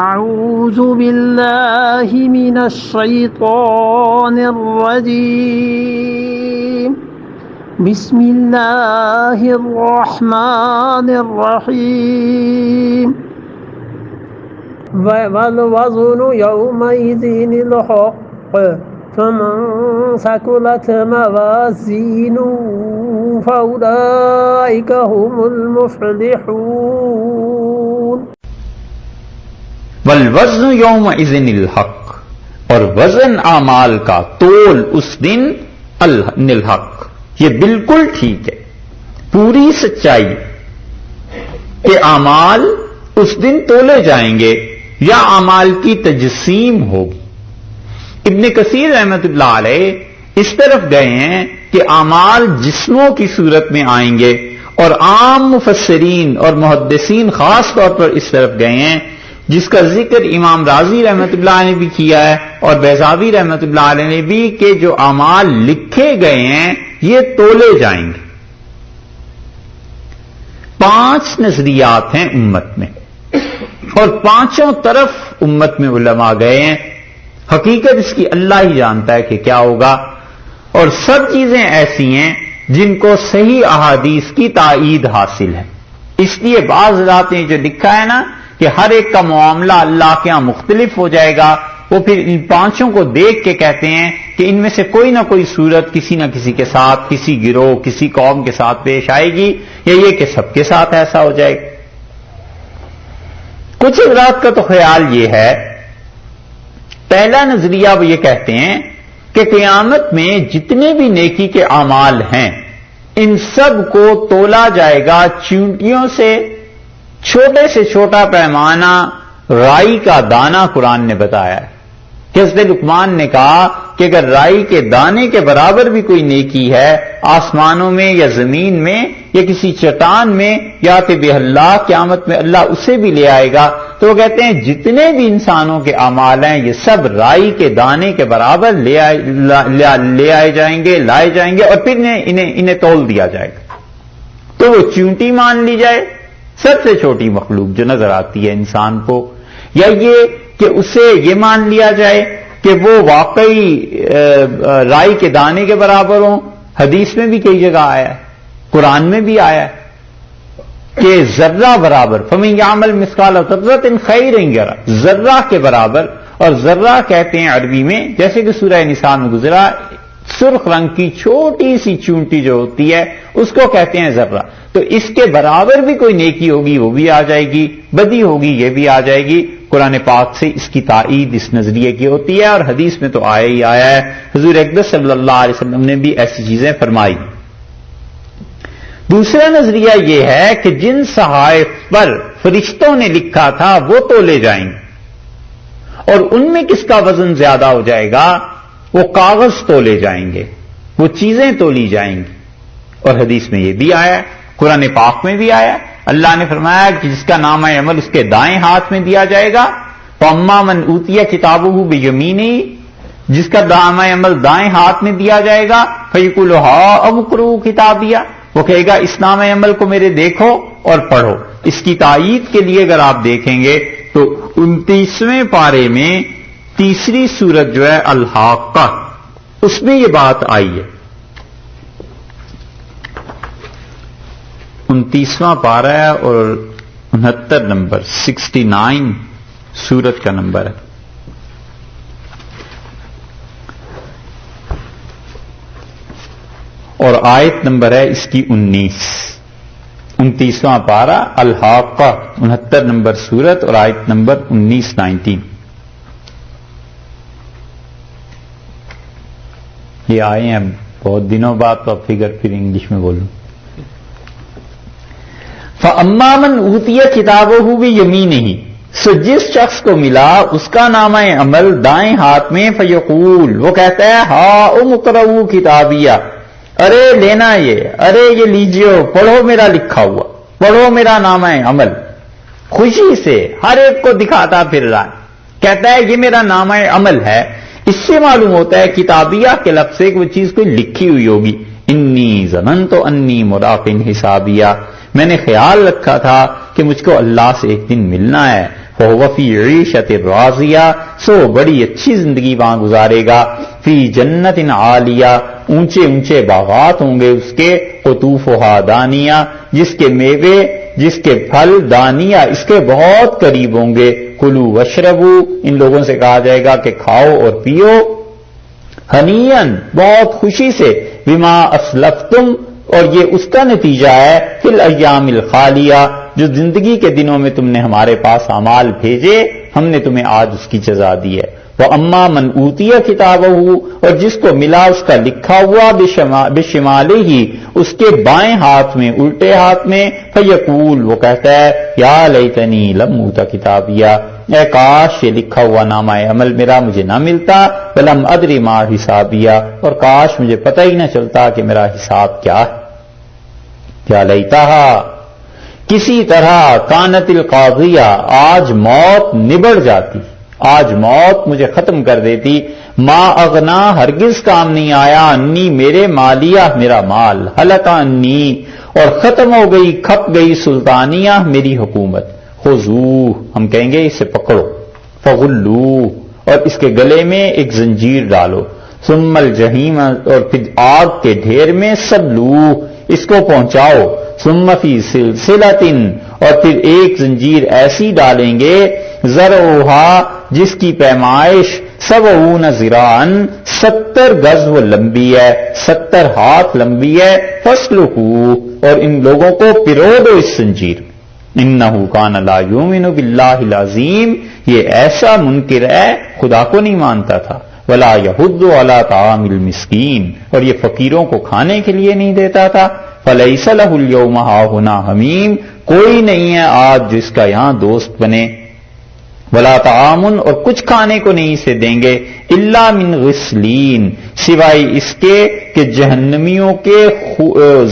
أعوذ بالله من الشيطان الرجيم بسم الله الرحمن الرحيم والوزن يومئذ الحق فمن ثقلت موازينه فأولئك هم المفلحون والوزن یومئذ الحق، اور وزن اعمال کا تول اس دن الحق، یہ بالکل ٹھیک ہے، پوری سچائی کہ اعمال اس دن تولے جائیں گے یا اعمال کی تجسیم ہوگی۔ ابن کثیر رحمت اللہ علیہ اس طرف گئے ہیں کہ اعمال جسموں کی صورت میں آئیں گے، اور عام مفسرین اور محدثین خاص طور پر اس طرف گئے ہیں، جس کا ذکر امام رازی رحمت اللہ علیہ نے بھی کیا ہے اور بیضاوی رحمت اللہ علیہ نے بھی، کہ جو اعمال لکھے گئے ہیں یہ تولے جائیں گے۔ 5 نظریات ہیں امت میں، اور 5 طرف امت میں علماء گئے ہیں۔ حقیقت اس کی اللہ ہی جانتا ہے کہ کیا ہوگا، اور سب چیزیں ایسی ہیں جن کو صحیح احادیث کی تائید حاصل ہے۔ اس لیے بعض حضرات نے جو لکھا ہے نا کہ ہر ایک کا معاملہ اللہ کے ہاں مختلف ہو جائے گا، وہ پھر ان 5 کو دیکھ کے کہتے ہیں کہ ان میں سے کوئی نہ کوئی صورت کسی نہ کسی کے ساتھ، کسی گروہ، کسی قوم کے ساتھ پیش آئے گی، یا یہ کہ سب کے ساتھ ایسا ہو جائے گا۔ کچھ حضرات کا تو خیال یہ ہے، پہلا نظریہ وہ یہ کہتے ہیں کہ قیامت میں جتنے بھی نیکی کے اعمال ہیں ان سب کو تولا جائے گا چیونٹیوں سے، چھوٹے سے چھوٹا پیمانہ رائی کا دانہ قرآن نے بتایا ہے کہ حضرت لقمان نے کہا کہ اگر رائی کے دانے کے برابر بھی کوئی نیکی ہے آسمانوں میں یا زمین میں یا کسی چٹان میں، یا کہ بے اللہ قیامت میں اللہ اسے بھی لے آئے گا، تو وہ کہتے ہیں جتنے بھی انسانوں کے اعمال ہیں یہ سب رائی کے دانے کے برابر لے آئے جائیں گے، لائے جائیں گے، اور پھر انہیں تول دیا جائے گا۔ تو وہ چونٹی مان لی جائے، سب سے چھوٹی مخلوق جو نظر آتی ہے انسان کو، یا یہ کہ اسے یہ مان لیا جائے کہ وہ واقعی رائی کے دانے کے برابر ہوں۔ حدیث میں بھی کئی جگہ آیا ہے، قرآن میں بھی آیا ہے کہ ذرہ برابر، فَمَن يَعْمَلْ مِثْقَالَ ذَرَّةٍ خَيْرًا يَرَهُ، ذرہ کے برابر، اور ذرہ کہتے ہیں عربی میں، جیسے کہ سورہ نساء میں گزرا، سرخ رنگ کی چھوٹی سی چونٹی جو ہوتی ہے اس کو کہتے ہیں ذرہ۔ تو اس کے برابر بھی کوئی نیکی ہوگی وہ بھی آ جائے گی، بدی ہوگی یہ بھی آ جائے گی۔ قرآن پاک سے اس کی تائید اس نظریے کی ہوتی ہے، اور حدیث میں تو آیا ہی آیا ہے، حضور اقدس صلی اللہ علیہ وسلم نے بھی ایسی چیزیں فرمائی۔ دوسرا نظریہ یہ ہے کہ جن صحائف پر فرشتوں نے لکھا تھا وہ تولے جائیں گے، اور ان میں کس کا وزن زیادہ ہو جائے گا، وہ کاغذ تولے جائیں گے، وہ چیزیں تولی جائیں گی۔ اور حدیث میں یہ بھی آیا ہے، قرآن پاک میں بھی آیا، اللہ نے فرمایا کہ جس کا نامہ عمل اس کے دائیں ہاتھ میں دیا جائے گا، فَأَمَّا مَنْ أُوتِيَ كِتَابَهُ بِيَمِينِهِ، جس کا نامہ عمل دائیں ہاتھ میں دیا جائے گا، فَيَقُولُ هَاؤْمُ اقْرَءُوا کتابیہ، وہ کہے گا اس نامہ عمل کو میرے دیکھو اور پڑھو۔ اس کی تائید کے لیے اگر آپ دیکھیں گے تو 29ویں پارے میں تیسری سورت جو ہے الحاقہ، اس میں یہ بات آئی ہے۔ 29واں پارہ ہے اور 69 نمبر، 69 سورت کا نمبر ہے۔ اور آیت نمبر ہے اس کی 29واں پارہ الحاقہ، 69 نمبر سورت اور آیت نمبر 19 یہ آئے ہیں بہت دنوں بعد، تو اب فگر پھر انگلش میں بولوں۔ فَأَمَّا مَنْ أُوتِيَ كِتَابَهُ بِيَمِينِهِ، سو جس شخص کو ملا اس کا نامہ عمل دائیں ہاتھ میں، فَيَقُولُ، وہ کہتا ہے هَاؤْمُ اقْرَءُوا کتابیہ، ارے لینا یہ، ارے یہ لیجیو، پڑھو میرا لکھا ہوا، پڑھو میرا نامہ عمل۔ خوشی سے ہر ایک کو دکھاتا پھر رہا ہے، کہتا ہے یہ میرا نامہ عمل ہے۔ اس سے معلوم ہوتا ہے کتابیہ کے لفظ سے کہ وہ چیز کوئی لکھی ہوئی ہوگی۔ انی ظننت انی ملاق حسابیہ، میں نے خیال رکھا تھا کہ مجھ کو اللہ سے ایک دن ملنا ہے۔ فهو فی عیشۃ راضیہ، سو بڑی اچھی زندگی وہاں گزارے گا، فی جنت عالیہ، اونچے اونچے باغات ہوں گے اس کے، قطوفها دانیہ، جس کے میوے جس کے پھل دانیہ اس کے بہت قریب ہوں گے، کلوا واشربوا، ان لوگوں سے کہا جائے گا کہ کھاؤ اور پیو، ہنیئن بہت خوشی سے، بما اسلفتم، اور یہ اس کا نتیجہ ہے، فی الایام الخالیہ، جو زندگی کے دنوں میں تم نے ہمارے پاس اعمال بھیجے، ہم نے تمہیں آج اس کی جزا دی ہے۔ وَأَمَّا مَنْ أُوتِيَ كِتَابَهُ، اور جس کو ملا اس کا لکھا ہوا بِشِمَالِهِ، اس کے بائیں ہاتھ میں، الٹے ہاتھ میں، فَيَقُولُ، وہ کہتا ہے، یا لیتنی لم اوت کتابیہ، اے کاش یہ لکھا ہوا نامہ عمل میرا مجھے نہ ملتا، وَلَمْ أَدْرِ مَا حِسَابِیہ، اور کاش مجھے پتہ ہی نہ چلتا کہ میرا حساب کیا ہے۔ یا لیتہا، کسی طرح، کانت القاضیہ، آج موت نبڑ جاتی، آج موت مجھے ختم کر دیتی، ما اغنا، ہرگز کام نہیں آیا، انی، میرے، مالیہ، میرا مال، ہلک انی، اور ختم ہو گئی، کھپ گئی، سلطانیہ، میری حکومت، خذوہ، ہم کہیں گے اسے پکڑو، فغلوہ، اور اس کے گلے میں ایک زنجیر ڈالو، ثم الجحیم، اور پھر آگ کے ڈھیر میں، صلوہ، اس کو پہنچاؤ، ثم فی سلسلۃ، اور پھر ایک زنجیر ایسی ڈالیں گے، ذرعھا، جس کی پیمائش 70 ذراعًا، 70 گز وہ لمبی ہے، 70 ہاتھ لمبی ہے، فاسلکوہ، اور ان لوگوں کو پرو دو اس زنجیر، انہ کان لا یؤمن باللہ العظیم، یہ ایسا منکر ہے خدا کو نہیں مانتا تھا، ولا یحض علی طعام المسکین، اور یہ فقیروں کو کھانے کے لیے نہیں دیتا تھا، فلیس لہ الیوم ہاہنا حمیم، کوئی نہیں ہے آج جو اس کا یہاں دوست بنے، ولا تعامن، اور کچھ کھانے کو نہیں اسے دیں گے، الا من غسلین، سوائے اس کے کہ جہنمیوں کے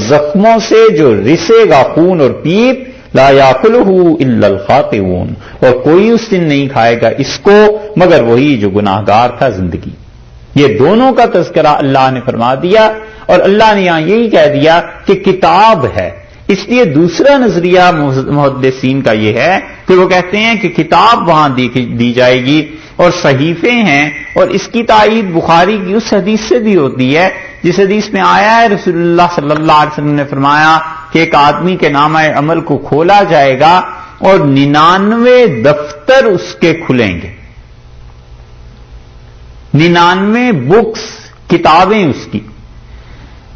زخموں سے جو رسے گا خون اور پیپ، لا یاکلہ الا الخاطئون، اور کوئی اس دن نہیں کھائے گا اس کو مگر وہی جو گناہگار تھا زندگی۔ یہ دونوں کا تذکرہ اللہ نے فرما دیا، اور اللہ نے یہاں یہی کہہ دیا کہ کتاب ہے، اس لیے دوسرا نظریہ محدثین کا یہ ہے کہ وہ کہتے ہیں کہ کتاب وہاں دی جائے گی اور صحیفے ہیں، اور اس کی تائید بخاری کی اس حدیث سے بھی ہوتی ہے جس حدیث میں آیا ہے رسول اللہ صلی اللہ علیہ وسلم نے فرمایا کہ ایک آدمی کے نامہ عمل کو کھولا جائے گا اور 99 دفتر اس کے کھلیں گے، 99 بکس، کتابیں اس کی،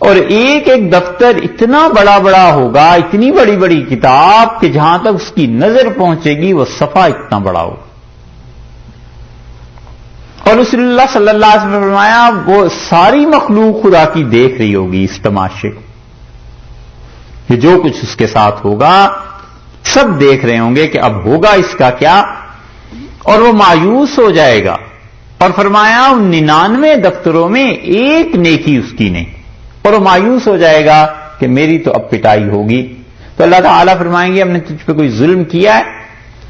اور ایک ایک دفتر اتنا بڑا بڑا ہوگا، اتنی بڑی بڑی کتاب کہ جہاں تک اس کی نظر پہنچے گی وہ صفحہ اتنا بڑا ہوگا، اور رسول اللہ صلی اللہ علیہ وسلم نے فرمایا وہ ساری مخلوق خدا کی دیکھ رہی ہوگی اس تماشے کو، کہ جو کچھ اس کے ساتھ ہوگا سب دیکھ رہے ہوں گے کہ اب ہوگا اس کا کیا، اور وہ مایوس ہو جائے گا، اور فرمایا ان 99 دفتروں میں ایک نیکی اس کی نہیں، اور وہ مایوس ہو جائے گا کہ میری تو اب پٹائی ہوگی، تو اللہ تعالیٰ فرمائیں گے ہم نے تجھ پہ کوئی ظلم کیا ہے؟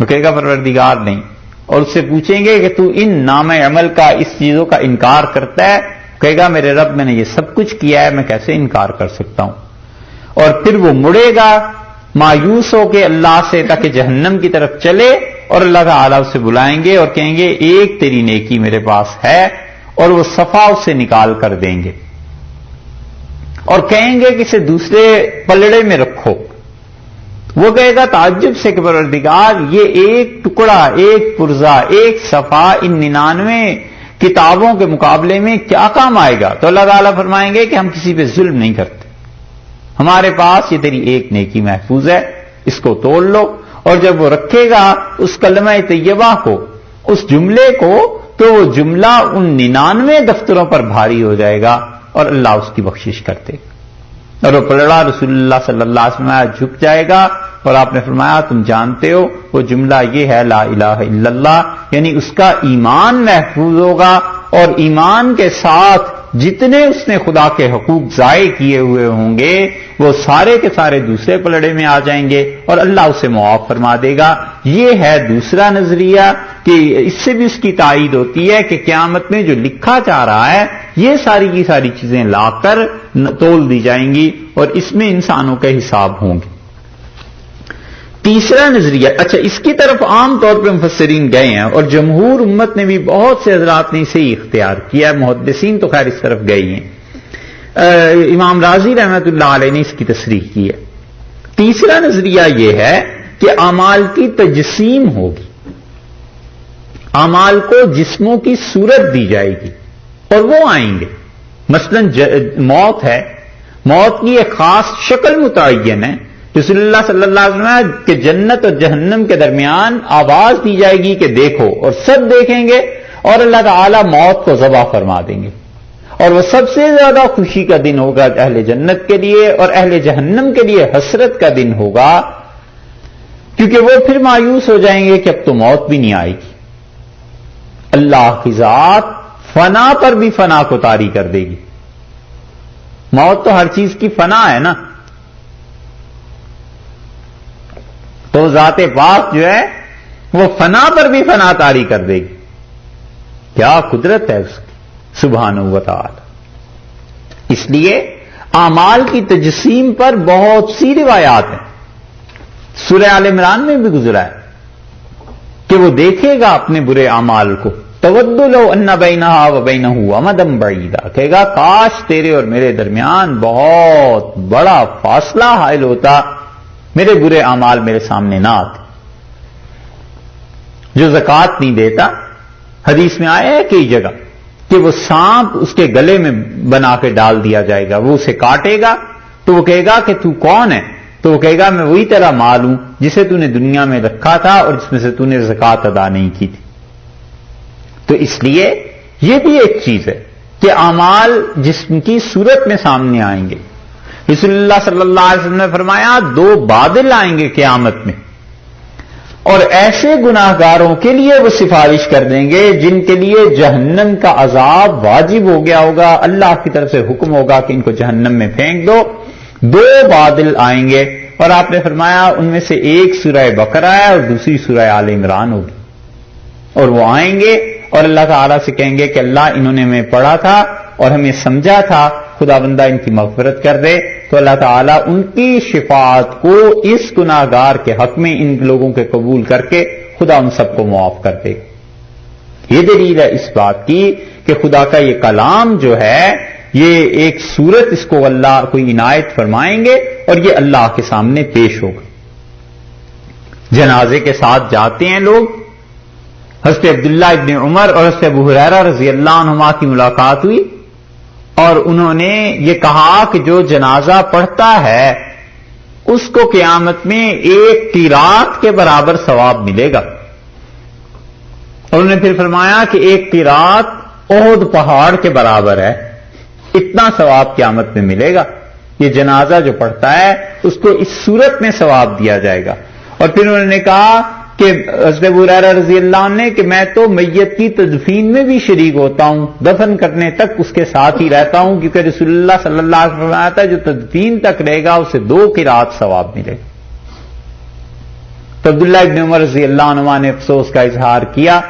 وہ کہے گا پروردگار نہیں، اور اس سے پوچھیں گے کہ تو ان نام عمل کا، اس چیزوں کا انکار کرتا ہے؟ کہے گا میرے رب میں نے یہ سب کچھ کیا ہے، میں کیسے انکار کر سکتا ہوں؟ اور پھر وہ مڑے گا مایوس ہو کے اللہ سے تاکہ جہنم کی طرف چلے، اور اللہ تعالیٰ اسے بلائیں گے اور کہیں گے ایک تیری نیکی میرے پاس ہے، اور وہ صفحہ اسے نکال کر دیں گے اور کہیں گے کہ اسے دوسرے پلڑے میں رکھو۔ وہ کہے گا تعجب سے کہ پروردگار یہ ایک ٹکڑا، ایک پرزہ، ایک صفحہ ان 99 کتابوں کے مقابلے میں کیا کام آئے گا؟ تو اللہ تعالیٰ فرمائیں گے کہ ہم کسی پہ ظلم نہیں کرتے، ہمارے پاس یہ تیری ایک نیکی محفوظ ہے، اس کو توڑ لو۔ اور جب وہ رکھے گا اس کلمہ طیبہ کو، اس جملے کو، تو وہ جملہ ان 99 دفتروں پر بھاری ہو جائے گا اور اللہ اس کی بخشش کرتے، اور وہ پلڑا رسول اللہ صلی اللہ علیہ وسلم جھک جائے گا، اور آپ نے فرمایا تم جانتے ہو وہ جملہ یہ ہے لا الہ الا اللہ، یعنی اس کا ایمان محفوظ ہوگا، اور ایمان کے ساتھ جتنے اس نے خدا کے حقوق ضائع کیے ہوئے ہوں گے وہ سارے کے سارے دوسرے پلڑے میں آ جائیں گے اور اللہ اسے معاف فرما دے گا۔ یہ ہے دوسرا نظریہ کہ اس سے بھی اس کی تائید ہوتی ہے کہ قیامت میں جو لکھا جا رہا ہے یہ ساری کی ساری چیزیں لا کر تول دی جائیں گی اور اس میں انسانوں کے حساب ہوں گے۔ تیسرا نظریہ، اچھا اس کی طرف عام طور پہ مفسرین گئے ہیں اور جمہور امت نے بھی بہت سے حضرات نے اسے اختیار کیا، محدثین تو خیر اس طرف گئے ہیں، امام رازی رحمۃ اللہ علیہ نے اس کی تصریح کی ہے۔ تیسرا نظریہ یہ ہے کہ اعمال کی تجسیم ہوگی، اعمال کو جسموں کی صورت دی جائے گی اور وہ آئیں گے۔ مثلا موت ہے، موت کی ایک خاص شکل متعین ہے۔ رسول اللہ صلی اللہ علیہ وسلم کہ جنت اور جہنم کے درمیان آواز دی جائے گی کہ دیکھو، اور سب دیکھیں گے اور اللہ تعالی موت کو ذبح فرما دیں گے، اور وہ سب سے زیادہ خوشی کا دن ہوگا اہل جنت کے لیے، اور اہل جہنم کے لیے حسرت کا دن ہوگا، کیونکہ وہ پھر مایوس ہو جائیں گے کہ اب تو موت بھی نہیں آئے گی۔ اللہ کی ذات فنا پر بھی فنا کو طاری کر دے گی۔ موت تو ہر چیز کی فنا ہے نا، تو ذات پاک جو ہے وہ فنا پر بھی فنا طاری کر دے گی۔ کیا قدرت ہے اس کی سبحانہ و تعالی۔ اس لیے اعمال کی تجسیم پر بہت سی روایات ہیں، سورہ آل عمران میں بھی گزرا ہے کہ وہ دیکھے گا اپنے برے اعمال کو، تود لو ان بینہا و بینہ امدا بعیدا، کہے گا کاش تیرے اور میرے درمیان بہت بڑا فاصلہ حائل ہوتا، میرے برے اعمال میرے سامنے نہ آتے۔ جو زکوٰۃ نہیں دیتا، حدیث میں آیا ہے کئی جگہ کہ وہ سانپ اس کے گلے میں بنا کے ڈال دیا جائے گا، وہ اسے کاٹے گا تو وہ کہے گا کہ تو کون ہے؟ تو وہ کہے گا میں وہی تیرا مال ہوں جسے تو نے دنیا میں رکھا تھا اور جس میں سے تو نے زکوٰۃ ادا نہیں کی تھی۔ تو اس لیے یہ بھی ایک چیز ہے کہ اعمال جسم کی صورت میں سامنے آئیں گے۔ رسول اللہ صلی اللہ علیہ وسلم نے فرمایا 2 بادل آئیں گے قیامت میں، اور ایسے گناہ گاروں کے لیے وہ سفارش کر دیں گے جن کے لیے جہنم کا عذاب واجب ہو گیا ہوگا، اللہ کی طرف سے حکم ہوگا کہ ان کو جہنم میں پھینک دو۔ 2 بادل آئیں گے، اور آپ نے فرمایا ان میں سے ایک سورہ بقرہ ہے اور دوسری سورہ آل عمران ہوگی، اور وہ آئیں گے اور اللہ تعالیٰ سے کہیں گے کہ اللہ انہوں نے ہمیں پڑھا تھا اور ہمیں سمجھا تھا، خدا بندہ ان کی مغفرت کر دے۔ تو اللہ تعالیٰ ان کی شفاعت کو اس گناہ گار کے حق میں ان لوگوں کے قبول کر کے خدا ان سب کو معاف کر دے۔ یہ دلیل ہے اس بات کی کہ خدا کا یہ کلام جو ہے یہ ایک صورت اس کو اللہ کوئی عنایت فرمائیں گے اور یہ اللہ کے سامنے پیش ہوگا۔ جنازے کے ساتھ جاتے ہیں لوگ، حضرت عبداللہ ابن عمر اور حضرت ابو ہریرہ رضی اللہ عنہما کی ملاقات ہوئی اور انہوں نے یہ کہا کہ جو جنازہ پڑھتا ہے اس کو قیامت میں 1 قیراط کے برابر ثواب ملے گا، اور انہوں نے پھر فرمایا کہ 1 قیراط احد پہاڑ کے برابر ہے، اتنا ثواب قیامت میں ملے گا۔ یہ جنازہ جو پڑھتا ہے اس کو اس صورت میں ثواب دیا جائے گا۔ اور پھر انہوں نے کہا کہ حضرت ابو ہریرہ رضی اللہ عنہ نے کہ میں تو میت کی تدفین میں بھی شریک ہوتا ہوں، دفن کرنے تک اس کے ساتھ ہی رہتا ہوں، کیونکہ رسول اللہ صلی اللہ علیہ وسلم فرمایا تھا جو تدفین تک رہے گا اسے 2 قیراط ثواب ملے گا۔ تو عبداللہ ابن عمر رضی اللہ عنہ نے افسوس کا اظہار کیا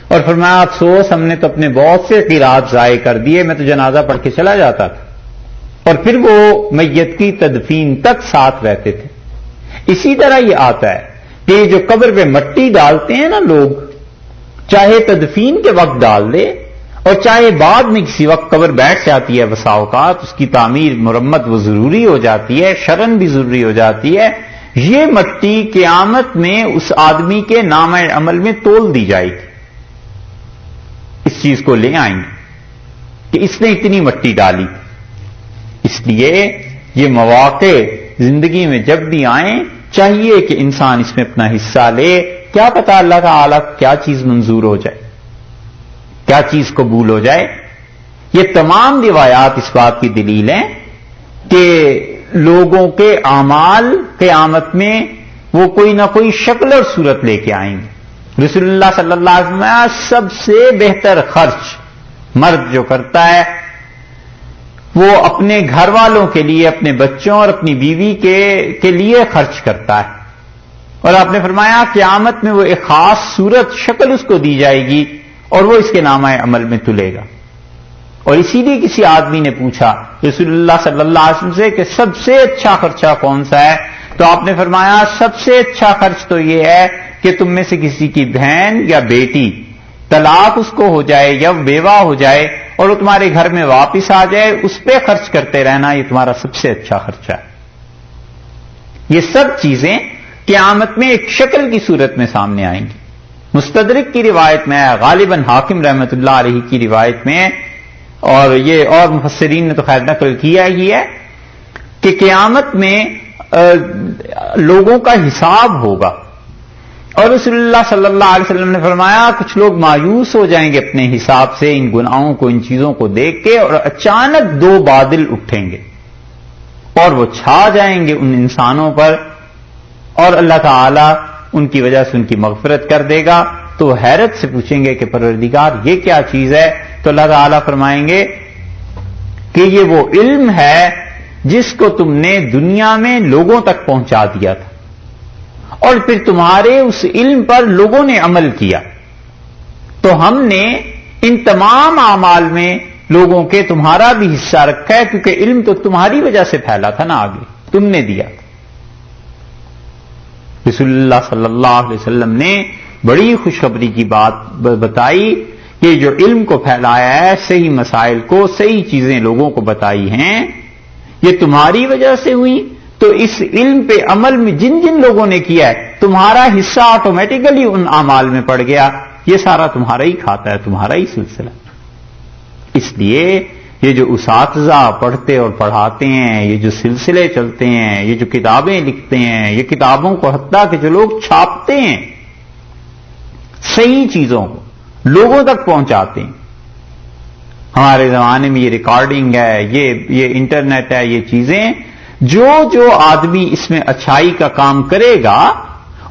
اور فرمایا افسوس ہم نے تو اپنے بہت سے قیراط ضائع کر دیے، میں تو جنازہ پڑھ کے چلا جاتا تھا اور پھر وہ میت کی تدفین تک ساتھ رہتے تھے۔ اسی طرح یہ آتا ہے کہ جو قبر پہ مٹی ڈالتے ہیں نا لوگ، چاہے تدفین کے وقت ڈال دے اور چاہے بعد میں کسی وقت قبر بیٹھ جاتی ہے، بسا اوقات اس کی تعمیر مرمت وہ ضروری ہو جاتی ہے، شرن بھی ضروری ہو جاتی ہے، یہ مٹی قیامت میں اس آدمی کے نامہ عمل میں تول دی جائے گی۔ اس چیز کو لے آئیں گے کہ اس نے اتنی مٹی ڈالی۔ اس لیے یہ مواقع زندگی میں جب بھی آئیں چاہیے کہ انسان اس میں اپنا حصہ لے، کیا پتا اللہ تعالیٰ کیا چیز منظور ہو جائے، کیا چیز قبول ہو جائے۔ یہ تمام روایات اس بات کی دلیل ہیں کہ لوگوں کے اعمال قیامت میں وہ کوئی نہ کوئی شکل اور صورت لے کے آئیں گے۔ رسول اللہ صلی اللہ علیہ وسلم سب سے بہتر خرچ مرد جو کرتا ہے وہ اپنے گھر والوں کے لیے، اپنے بچوں اور اپنی بیوی کے لیے خرچ کرتا ہے، اور آپ نے فرمایا قیامت میں وہ ایک خاص صورت شکل اس کو دی جائے گی اور وہ اس کے نامہ عمل میں تلے گا۔ اور اسی لیے کسی آدمی نے پوچھا رسول اللہ صلی اللہ علیہ وسلم سے کہ سب سے اچھا خرچہ کون سا ہے؟ تو آپ نے فرمایا سب سے اچھا خرچ تو یہ ہے کہ تم میں سے کسی کی بہن یا بیٹی طلاق اس کو ہو جائے یا بیوہ ہو جائے اور وہ تمہارے گھر میں واپس آ جائے، اس پہ خرچ کرتے رہنا، یہ تمہارا سب سے اچھا خرچہ ہے۔ یہ سب چیزیں قیامت میں ایک شکل کی صورت میں سامنے آئیں گی۔ مستدرک کی روایت میں، غالباً حاکم رحمت اللہ علیہ کی روایت میں، اور یہ اور مفسرین نے تو خیر نقل کیا ہی ہے کہ قیامت میں لوگوں کا حساب ہوگا، اور رسول اللہ صلی اللہ علیہ وسلم نے فرمایا کچھ لوگ مایوس ہو جائیں گے اپنے حساب سے، ان گناہوں کو، ان چیزوں کو دیکھ کے، اور اچانک دو بادل اٹھیں گے اور وہ چھا جائیں گے ان انسانوں پر، اور اللہ تعالی ان کی وجہ سے ان کی مغفرت کر دے گا۔ تو وہ حیرت سے پوچھیں گے کہ پروردگار یہ کیا چیز ہے؟ تو اللہ تعالی فرمائیں گے کہ یہ وہ علم ہے جس کو تم نے دنیا میں لوگوں تک پہنچا دیا تھا، اور پھر تمہارے اس علم پر لوگوں نے عمل کیا، تو ہم نے ان تمام اعمال میں لوگوں کے تمہارا بھی حصہ رکھا ہے، کیونکہ علم تو تمہاری وجہ سے پھیلا تھا نا، آگے تم نے دیا تھا۔ رسول اللہ صلی اللہ علیہ وسلم نے بڑی خوشخبری کی بات بتائی کہ جو علم کو پھیلایا ہے، صحیح مسائل کو، صحیح چیزیں لوگوں کو بتائی ہیں، یہ تمہاری وجہ سے ہوئی، تو اس علم پہ عمل میں جن جن لوگوں نے کیا ہے، تمہارا حصہ آٹومیٹیکلی ان اعمال میں پڑ گیا، یہ سارا تمہارا ہی کھاتا ہے، تمہارا ہی سلسلہ۔ اس لیے یہ جو اساتذہ پڑھتے اور پڑھاتے ہیں، یہ جو سلسلے چلتے ہیں، یہ جو کتابیں لکھتے ہیں، یہ کتابوں کو حتیٰ کہ جو لوگ چھاپتے ہیں، صحیح چیزوں کو لوگوں تک پہنچاتے ہیں۔ ہمارے زمانے میں یہ ریکارڈنگ ہے، یہ انٹرنیٹ ہے، یہ چیزیں جو آدمی اس میں اچھائی کا کام کرے گا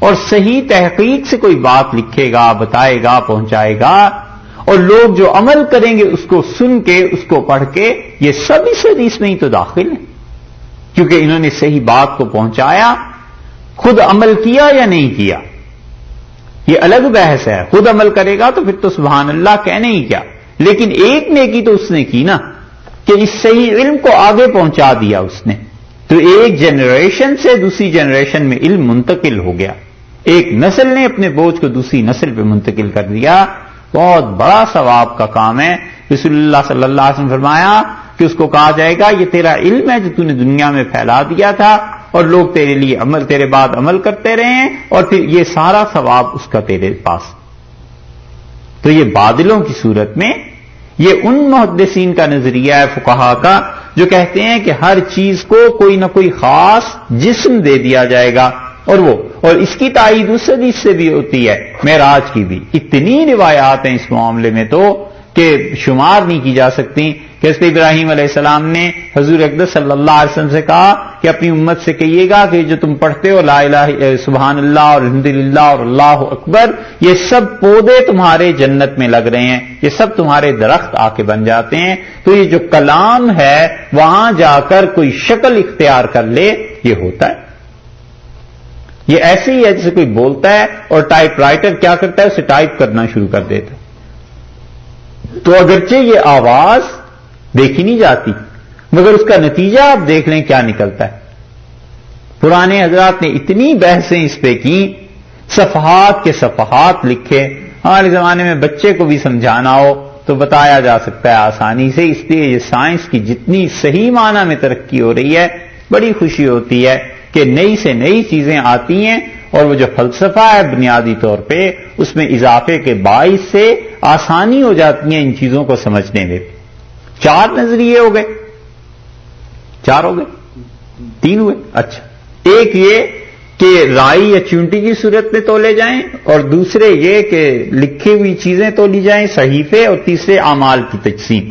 اور صحیح تحقیق سے کوئی بات لکھے گا، بتائے گا، پہنچائے گا، اور لوگ جو عمل کریں گے اس کو سن کے، اس کو پڑھ کے، یہ سب اس حدیث میں ہی تو داخل ہے، کیونکہ انہوں نے صحیح بات کو پہنچایا۔ خود عمل کیا یا نہیں کیا یہ الگ بحث ہے، خود عمل کرے گا تو پھر تو سبحان اللہ کہنے ہی کیا، لیکن ایک نیکی تو اس نے کی نا کہ اس صحیح علم کو آگے پہنچا دیا اس نے، تو ایک جنریشن سے دوسری جنریشن میں علم منتقل ہو گیا، ایک نسل نے اپنے بوجھ کو دوسری نسل پہ منتقل کر دیا، بہت بڑا ثواب کا کام ہے۔ رسول اللہ صلی اللہ علیہ وسلم فرمایا کہ اس کو کہا جائے گا یہ تیرا علم ہے جو تو نے دنیا میں پھیلا دیا تھا، اور لوگ تیرے لیے تیرے بعد عمل کرتے رہے ہیں، اور پھر یہ سارا ثواب اس کا تیرے پاس۔ تو یہ بادلوں کی صورت میں یہ ان محدثین کا نظریہ ہے، فقہا کا، جو کہتے ہیں کہ ہر چیز کو کوئی نہ کوئی خاص جسم دے دیا جائے گا، اور اس کی تائید اس حدیث سے بھی ہوتی ہے، معراج کی بھی اتنی روایات ہیں اس معاملے میں تو کہ شمار نہیں کی جا سکتی، کہ حضرت ابراہیم علیہ السلام نے حضور اقدس صلی اللہ علیہ وسلم سے کہا کہ اپنی امت سے کہیے گا کہ جو تم پڑھتے ہو لا الہ سبحان اللہ اور الحمدللہ اور اللہ اکبر، یہ سب پودے تمہارے جنت میں لگ رہے ہیں، یہ سب تمہارے درخت آ کے بن جاتے ہیں، تو یہ جو کلام ہے وہاں جا کر کوئی شکل اختیار کر لے، یہ ہوتا ہے۔ یہ ایسے ہی ہے جیسے کوئی بولتا ہے اور ٹائپ رائٹر کیا کرتا ہے، اسے ٹائپ کرنا شروع کر دیتا ہے، تو اگرچہ یہ آواز دیکھی نہیں جاتی مگر اس کا نتیجہ آپ دیکھ لیں کیا نکلتا ہے۔ پرانے حضرات نے اتنی بحثیں اس پہ کی، صفحات کے صفحات لکھے، ہمارے زمانے میں بچے کو بھی سمجھانا ہو تو بتایا جا سکتا ہے آسانی سے، اس لیے یہ سائنس کی جتنی صحیح معنی میں ترقی ہو رہی ہے، بڑی خوشی ہوتی ہے کہ نئی سے نئی چیزیں آتی ہیں، اور وہ جو فلسفہ ہے بنیادی طور پہ اس میں اضافے کے باعث سے آسانی ہو جاتی ہے ان چیزوں کو سمجھنے میں۔ 4 نظریے ہو گئے، 4 ہو گئے، 3 ہوئے، اچھا، ایک یہ کہ رائی یا چونٹی کی صورت میں تولے جائیں، اور دوسرے یہ کہ لکھی ہوئی چیزیں تولی جائیں صحیفے، اور تیسرے اعمال کی تجسیم۔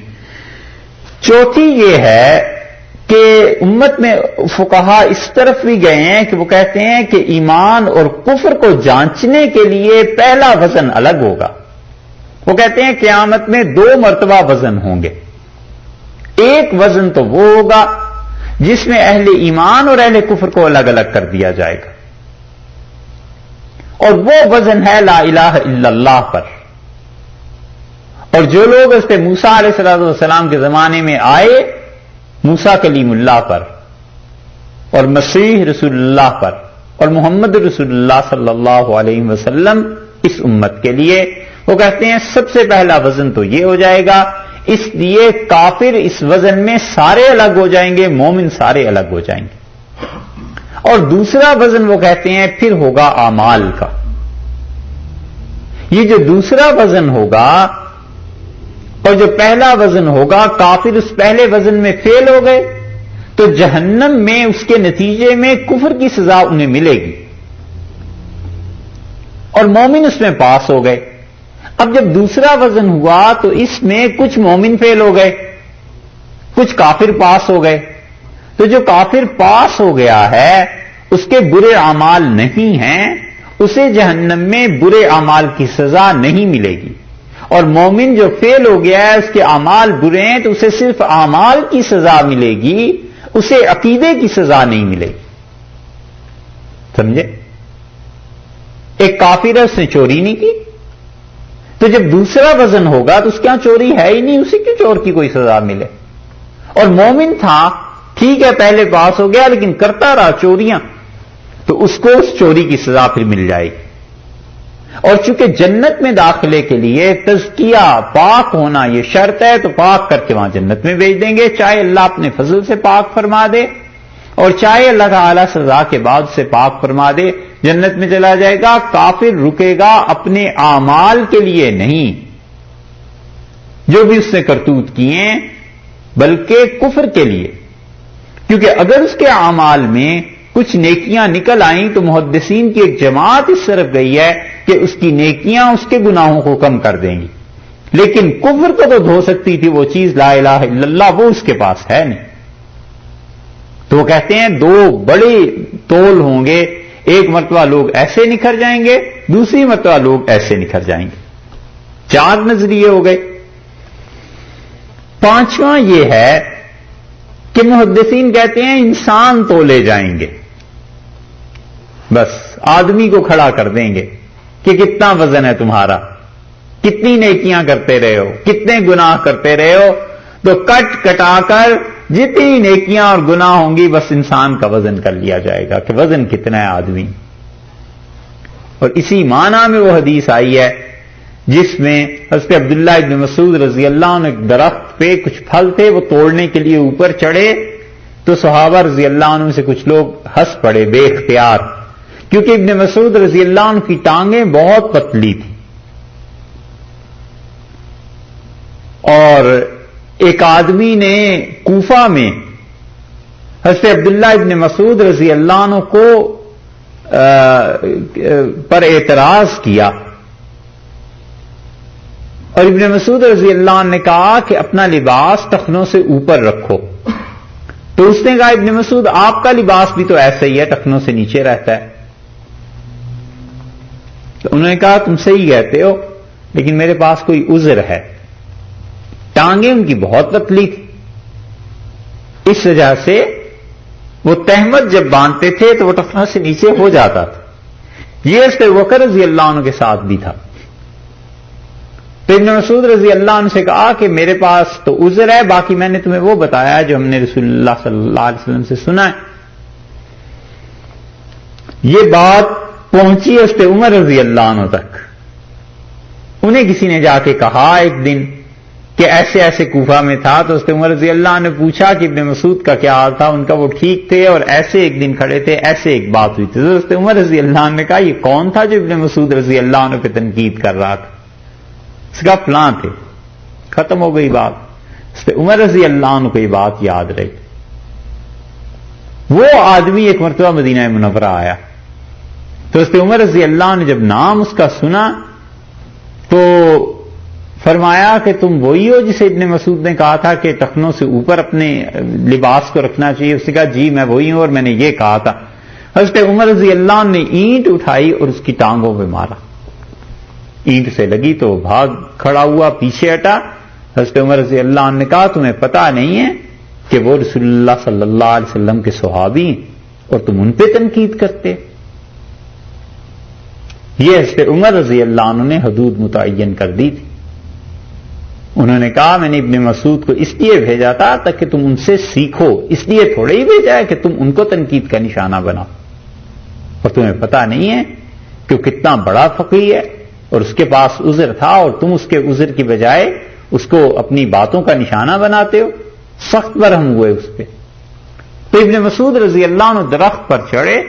چوتھی یہ ہے کہ امت میں فقہا اس طرف بھی گئے ہیں کہ وہ کہتے ہیں کہ ایمان اور کفر کو جانچنے کے لیے پہلا وزن الگ ہوگا۔ وہ کہتے ہیں قیامت میں 2 مرتبہ وزن ہوں گے، ایک وزن تو وہ ہوگا جس میں اہل ایمان اور اہل کفر کو الگ الگ کر دیا جائے گا، اور وہ وزن ہے لا الہ الا اللہ پر۔ اور جو لوگ حضرت موسیٰ علیہ السلام کے زمانے میں آئے، موسیٰ کلیم اللہ پر، اور مسیح رسول اللہ پر اور محمد رسول اللہ صلی اللہ علیہ وسلم اس امت کے لیے، وہ کہتے ہیں سب سے پہلا وزن تو یہ ہو جائے گا، اس لیے کافر اس وزن میں سارے الگ ہو جائیں گے، مومن سارے الگ ہو جائیں گے۔ اور دوسرا وزن وہ کہتے ہیں پھر ہوگا اعمال کا۔ یہ جو دوسرا وزن ہوگا اور جو پہلا وزن ہوگا، کافر اس پہلے وزن میں فیل ہو گئے تو جہنم میں اس کے نتیجے میں کفر کی سزا انہیں ملے گی، اور مومن اس میں پاس ہو گئے۔ اب جب دوسرا وزن ہوا تو اس میں کچھ مومن فیل ہو گئے، کچھ کافر پاس ہو گئے، تو جو کافر پاس ہو گیا ہے اس کے برے اعمال نہیں ہیں، اسے جہنم میں برے اعمال کی سزا نہیں ملے گی، اور مومن جو فیل ہو گیا ہے اس کے اعمال برے ہیں تو اسے صرف اعمال کی سزا ملے گی، اسے عقیدے کی سزا نہیں ملے گی۔ سمجھے؟ ایک کافر ہے، اس نے چوری نہیں کی، تو جب دوسرا وزن ہوگا تو اس کے یہاں چوری ہے ہی نہیں، اسے کیوں چور کی کوئی سزا ملے؟ اور مومن تھا، ٹھیک ہے پہلے پاس ہو گیا لیکن کرتا رہا چوریاں، تو اس کو اس چوری کی سزا پھر مل جائے گی۔ اور چونکہ جنت میں داخلے کے لیے تزکیہ پاک ہونا یہ شرط ہے، تو پاک کر کے وہاں جنت میں بھیج دیں گے، چاہے اللہ اپنے فضل سے پاک فرما دے اور چاہے اللہ تعالی سزا کے بعد سے پاک فرما دے، جنت میں چلا جائے گا۔ کافر رکے گا اپنے اعمال کے لیے نہیں جو بھی اس نے کرتوت کیے، بلکہ کفر کے لیے، کیونکہ اگر اس کے اعمال میں کچھ نیکیاں نکل آئیں تو محدثین کی ایک جماعت اس طرف گئی ہے کہ اس کی نیکیاں اس کے گناہوں کو کم کر دیں گی، لیکن کفر کو تو دھو سکتی تھی وہ چیز لا الہ الا اللہ، وہ اس کے پاس ہے نہیں۔ تو وہ کہتے ہیں دو بڑے تول ہوں گے، ایک مرتبہ لوگ ایسے نکھر جائیں گے، دوسری مرتبہ لوگ ایسے نکھر جائیں گے۔ 4 نظریے ہو گئے۔ 5واں یہ ہے کہ محدثین کہتے ہیں انسان تولے جائیں گے، بس آدمی کو کھڑا کر دیں گے کہ کتنا وزن ہے تمہارا، کتنی نیکیاں کرتے رہے ہو، کتنے گناہ کرتے رہے ہو، تو کٹ کٹا کر جتنی نیکیاں اور گناہ ہوں گی بس انسان کا وزن کر لیا جائے گا کہ وزن کتنا ہے آدمی۔ اور اسی معنی میں وہ حدیث آئی ہے جس میں حضرت عبداللہ ابن مسعود رضی اللہ عنہ ایک درخت پہ کچھ پھل تھے، وہ توڑنے کے لیے اوپر چڑھے تو صحابہ رضی اللہ عنہ سے کچھ لوگ ہنس پڑے بے اختیار، کیونکہ ابن مسعود رضی اللہ عنہ کی ٹانگیں بہت پتلی تھی، اور ایک آدمی نے کوفہ میں حضرت عبداللہ ابن مسعود رضی اللہ عنہ کو پر اعتراض کیا، اور ابن مسعود رضی اللہ عنہ نے کہا کہ اپنا لباس ٹخنوں سے اوپر رکھو، تو اس نے کہا ابن مسعود آپ کا لباس بھی تو ایسا ہی ہے، ٹخنوں سے نیچے رہتا ہے۔ تو انہوں نے کہا تم صحیح کہتے ہو، لیکن میرے پاس کوئی عذر ہے، ٹانگیں ان کی بہت پتلی تھی، اس وجہ سے وہ تہمت جب باندھتے تھے تو وہ ٹخنوں سے نیچے ہو جاتا تھا۔ یہ حضرت ابوبکر رضی اللہ عنہ کے ساتھ بھی تھا۔ تو ابن مسعود رضی اللہ عنہ سے کہا کہ میرے پاس تو عذر ہے، باقی میں نے تمہیں وہ بتایا جو ہم نے رسول اللہ صلی اللہ علیہ وسلم سے سنا ہے۔ یہ بات پہنچی حضرت عمر رضی اللہ عنہ تک، انہیں کسی نے جا کے کہا ایک دن کہ ایسے ایسے کوفہ میں تھا، تو حضرت عمر رضی اللہ عنہ نے پوچھا کہ ابن مسعود کا کیا حال تھا، ان کا وہ ٹھیک تھے، اور ایسے ایک دن کھڑے تھے، ایسے ایک بات ہوئی تھی۔ تو حضرت عمر رضی اللہ عنہ نے کہا یہ کون تھا جو ابن مسعود رضی اللہ عنہ پہ تنقید کر رہا تھا؟ اس کا فلاں تھے، ختم ہو گئی بات۔ حضرت عمر رضی اللہ عنہ کو یہ بات یاد رہی۔ وہ آدمی ایک مرتبہ مدینہ منورہ آیا، تو حضرت عمر رضی اللہ عنہ نے جب نام اس کا سنا تو فرمایا کہ تم وہی ہو جسے ابن مسعود نے کہا تھا کہ ٹخنوں سے اوپر اپنے لباس کو رکھنا چاہیے؟ اس نے کہا جی میں وہی ہوں، اور میں نے یہ کہا تھا۔ حضرت عمر رضی اللہ عنہ نے اینٹ اٹھائی اور اس کی ٹانگوں پہ مارا، اینٹ سے لگی تو بھاگ کھڑا ہوا، پیچھے ہٹا۔ حضرت عمر رضی اللہ عنہ نے کہا تمہیں پتہ نہیں ہے کہ وہ رسول اللہ صلی اللہ علیہ وسلم کے صحابی ہیں اور تم ان پہ تنقید کرتے؟ یہ حضرت عمر رضی اللہ عنہ نے حدود متعین کر دی تھی۔ انہوں نے کہا میں نے ابن مسعود کو اس لیے بھیجا تھا تاکہ تم ان سے سیکھو، اس لیے تھوڑے ہی بھیجا ہے کہ تم ان کو تنقید کا نشانہ بناؤ، اور تمہیں پتہ نہیں ہے کہ وہ کتنا بڑا فقیہ ہے اور اس کے پاس عذر تھا اور تم اس کے عذر کی بجائے اس کو اپنی باتوں کا نشانہ بناتے ہو، سخت برہم ہوئے اس پہ۔ تو ابن مسعود رضی اللہ عنہ درخت پر چڑھے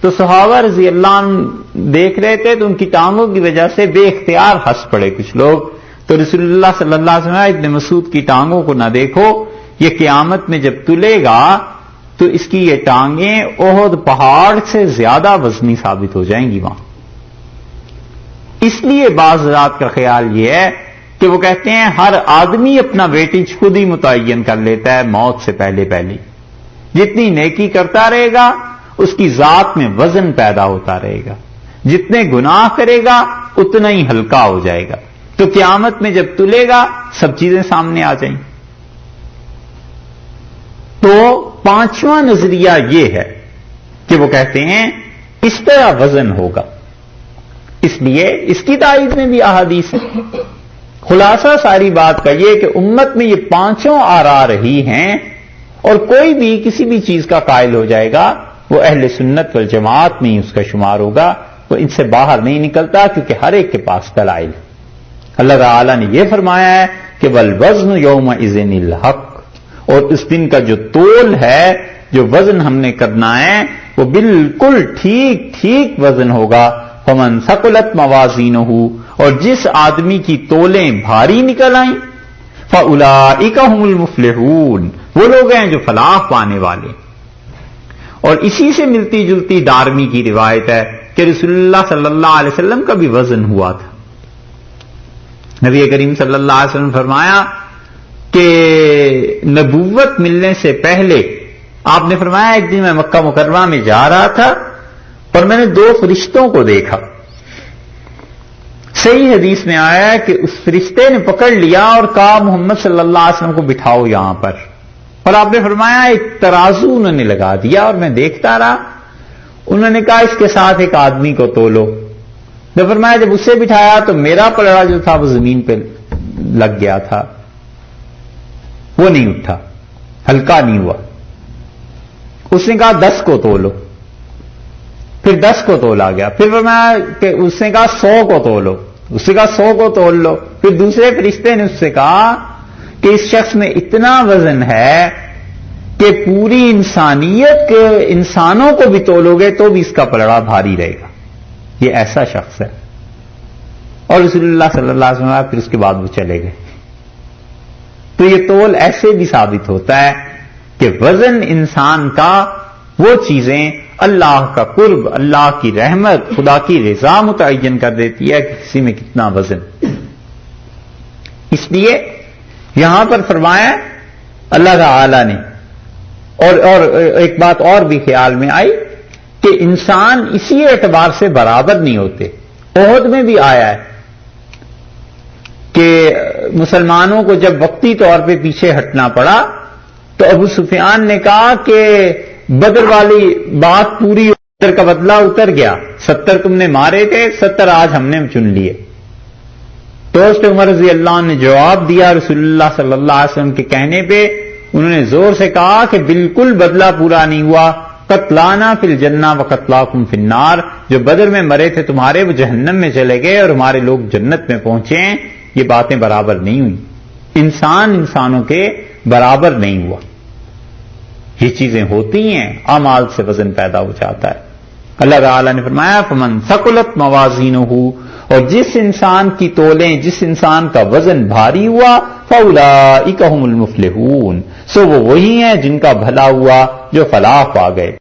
تو صحابہ رضی اللہ عنہ دیکھ رہے تھے تو ان کی ٹانگوں کی وجہ سے بے اختیار ہنس پڑے کچھ لوگ۔ تو رسول اللہ صلی اللہ علیہ وسلم ابن مسعود کی ٹانگوں کو نہ دیکھو، یہ قیامت میں جب تلے گا تو اس کی یہ ٹانگیں احد پہاڑ سے زیادہ وزنی ثابت ہو جائیں گی وہاں۔ اس لیے بعض رات کا خیال یہ ہے کہ وہ کہتے ہیں ہر آدمی اپنا ویٹیج خود ہی متعین کر لیتا ہے موت سے پہلے پہلے، جتنی نیکی کرتا رہے گا اس کی ذات میں وزن پیدا ہوتا رہے گا، جتنے گناہ کرے گا اتنا ہی ہلکا ہو جائے گا، تو قیامت میں جب تلے گا سب چیزیں سامنے آ جائیں۔ تو پانچواں نظریہ یہ ہے کہ وہ کہتے ہیں اس طرح وزن ہوگا، اس لیے اس کی تائید میں بھی احادیث ہے۔ خلاصہ ساری بات کا یہ کہ امت میں یہ پانچوں آرا رہی ہیں، اور کوئی بھی کسی بھی چیز کا قائل ہو جائے گا وہ اہل سنت والجماعت میں ہی اس کا شمار ہوگا، وہ ان سے باہر نہیں نکلتا، کیونکہ ہر ایک کے پاس دلائل ہے۔ اللہ تعالیٰ نے یہ فرمایا ہے کہ والوزن یومئذ الحق، اور اس دن کا جو تول ہے، جو وزن ہم نے کرنا ہے وہ بالکل ٹھیک ٹھیک وزن ہوگا۔ فمن ثقلت موازینہ، اور جس آدمی کی تولیں بھاری نکل آئیں، فاولئک هم المفلحون، وہ لوگ ہیں جو فلاح پانے والے۔ اور اسی سے ملتی جلتی دارمی کی روایت ہے کہ رسول اللہ صلی اللہ علیہ وسلم کا بھی وزن ہوا تھا۔ نبی کریم صلی اللہ علیہ وسلم فرمایا کہ نبوت ملنے سے پہلے آپ نے فرمایا ایک دن میں مکہ مکرمہ میں جا رہا تھا اور میں نے دو فرشتوں کو دیکھا۔ صحیح حدیث میں آیا ہے کہ اس فرشتے نے پکڑ لیا اور کہا محمد صلی اللہ علیہ وسلم کو بٹھاؤ یہاں پر، اور آپ نے فرمایا ایک ترازو انہوں نے لگا دیا اور میں دیکھتا رہا۔ انہوں نے کہا اس کے ساتھ ایک آدمی کو تولو، نے فرمایا جب اسے بٹھایا تو میرا پلڑا جو تھا وہ زمین پہ لگ گیا تھا، وہ نہیں اٹھا، ہلکا نہیں ہوا۔ اس نے کہا 10 کو تولو، پھر 10 کو تولا گیا، پھر فرمایا کہ اس نے کہا 100 کو تولو، اس نے کہا 100 کو تول لو، پھر دوسرے فرشتے نے اس سے کہا کہ اس شخص میں اتنا وزن ہے کہ پوری انسانیت کے انسانوں کو بھی تولو گے تو بھی اس کا پلڑا بھاری رہے گا، یہ ایسا شخص ہے۔ اور رسول اللہ صلی اللہ علیہ وسلم پھر اس کے بعد وہ چلے گئے۔ تو یہ تول ایسے بھی ثابت ہوتا ہے کہ وزن انسان کا وہ چیزیں اللہ کا قرب، اللہ کی رحمت، خدا کی رضا متعین کر دیتی ہے کہ کسی میں کتنا وزن۔ اس لیے یہاں پر فرمایا اللہ تعالی نے، اور ایک بات اور بھی خیال میں آئی کہ انسان اسی اعتبار سے برابر نہیں ہوتے۔ احد میں بھی آیا ہے کہ مسلمانوں کو جب وقتی طور پہ پیچھے ہٹنا پڑا تو ابو سفیان نے کہا کہ بدر والی بات پوری، بدر کا بدلہ اتر گیا، 70 تم نے مارے تھے، 70 آج ہم نے چن لیے۔ تو اس پہ عمر رضی اللہ عنہ نے جواب دیا رسول اللہ صلی اللہ علیہ وسلم کے کہنے پہ، انہوں نے زور سے کہا کہ بالکل بدلہ پورا نہیں ہوا، قتلانا فی الجنہ و قتلاکم فی النار، جو بدر میں مرے تھے تمہارے وہ جہنم میں چلے گئے اور ہمارے لوگ جنت میں پہنچے ہیں، یہ باتیں برابر نہیں ہوئی، انسان انسانوں کے برابر نہیں ہوا۔ یہ چیزیں ہوتی ہیں، اعمال سے وزن پیدا ہو جاتا ہے۔ اللہ تعالی نے فرمایا فمن ثقلت موازینہ، اور جس انسان کی تولیں، جس انسان کا وزن بھاری ہوا، فاولئک هم المفلحون، سو وہ وہی ہیں جن کا بھلا ہوا جو فلاح پا گئے۔